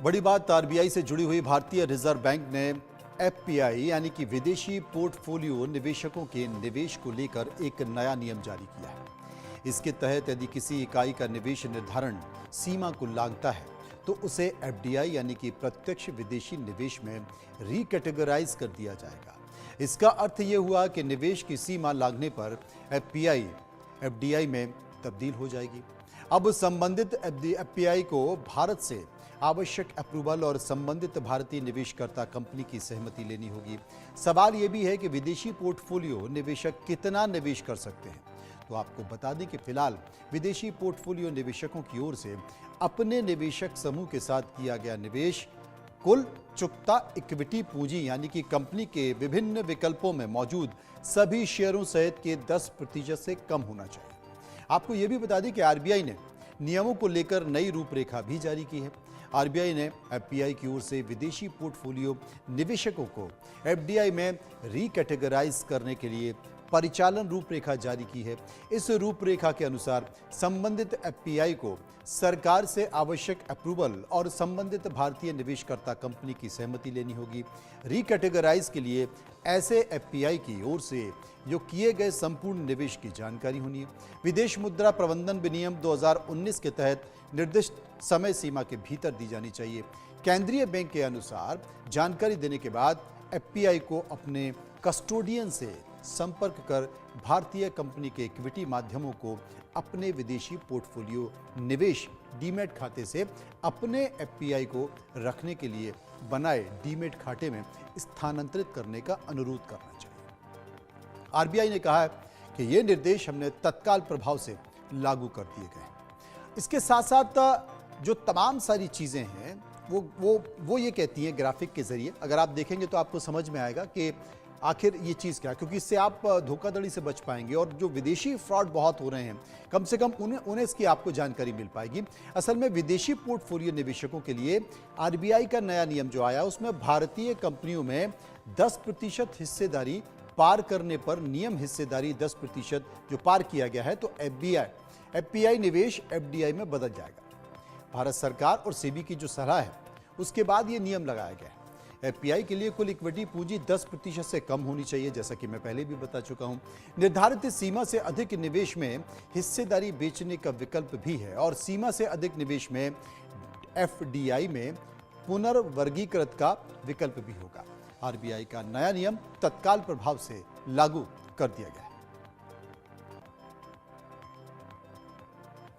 बड़ी बात आरबीआई से जुड़ी हुई भारतीय रिजर्व बैंक ने एफपीआई यानी कि विदेशी पोर्टफोलियो निवेशकों के निवेश को लेकर एक नया नियम जारी किया है। इसके तहत यदि किसी इकाई का निवेश निर्धारण सीमा को लांघता है तो उसे एफडीआई यानी कि प्रत्यक्ष विदेशी निवेश में रिकैटेगराइज कर दिया जाएगा। इसका अर्थ यह हुआ कि निवेश की सीमा लांघने पर एफपीआई एफडीआई में तब्दील हो जाएगी। अब संबंधित एफपीआई को भारत से आवश्यक अप्रूवल और संबंधित भारतीय निवेशकर्ता कंपनी की सहमति लेनी होगी। सवाल यह भी है कि विदेशी पोर्टफोलियो निवेशक कितना निवेश कर सकते हैं। तो आपको बता दें कि फिलहाल विदेशी पोर्टफोलियो निवेशकों की ओर से अपने निवेशक समूह के साथ किया गया निवेश कुल चुकता इक्विटी पूंजी यानी कि कंपनी के विभिन्न विकल्पों में मौजूद सभी शेयरों सहित के 10% से कम होना चाहिए। आपको यह भी बता दें कि आरबीआई ने नियमों को लेकर नई रूपरेखा भी जारी की है। आरबीआई ने एफपीआई की ओर से विदेशी पोर्टफोलियो निवेशकों को एफडीआई में रिकैटेगराइज करने के लिए परिचालन रूपरेखा जारी की है। इस रूपरेखा के अनुसार संबंधित एफपीआई को सरकार से आवश्यक अप्रूवल और संबंधित भारतीय निवेशकर्ता कंपनी की सहमति लेनी होगी। रिकैटेगराइज के लिए ऐसे एफपीआई की ओर से जो किए गए संपूर्ण निवेश की जानकारी होनी है। विदेश मुद्रा प्रबंधन विनियम 2019 के तहत निर्दिष्ट समय सीमा के भीतर दी जानी चाहिए। केंद्रीय बैंक के अनुसार जानकारी देने के बाद एफपीआई को अपने कस्टोडियन से संपर्क कर भारतीय कंपनी के इक्विटी माध्यमों को अपने विदेशी पोर्टफोलियो निवेश डीमैट खाते से अपने एफपीआई को रखने के लिए बनाए डीमैट खाते में स्थानांतरित करने का अनुरोध करना चाहिए। आरबीआई ने कहा है कि ये निर्देश हमने तत्काल प्रभाव से लागू कर दिए गए। इसके साथ साथ जो तमाम सारी चीजें हैं वो ये कहती हैं ग्राफिक के जरिए, अगर आप देखेंगे तो आपको समझ में आएगा कि आखिर ये चीज़ क्या है, क्योंकि इससे आप धोखाधड़ी से बच पाएंगे और जो विदेशी फ्रॉड बहुत हो रहे हैं कम से कम उन्हें इसकी आपको जानकारी मिल पाएगी। असल में विदेशी पोर्टफोलियो निवेशकों के लिए आरबीआई का नया नियम जो आया उसमें भारतीय कंपनियों में 10% हिस्सेदारी पार करने पर नियम हिस्सेदारी 10% जो पार किया गया है तो एफपीआई निवेश एफडीआई में बदल जाएगा। भारत सरकार और सेबी की जो सलाह है उसके बाद ये नियम लगाया गया है। एफपीआई के लिए कुल इक्विटी पूंजी 10% से कम होनी चाहिए, जैसा कि मैं पहले भी बता चुका हूं। निर्धारित सीमा से अधिक निवेश में हिस्सेदारी बेचने का विकल्प भी है और सीमा से अधिक निवेश में एफडीआई में पुनर्वर्गीकृत का विकल्प भी होगा। आरबीआई का नया नियम तत्काल प्रभाव से लागू कर दिया गया है।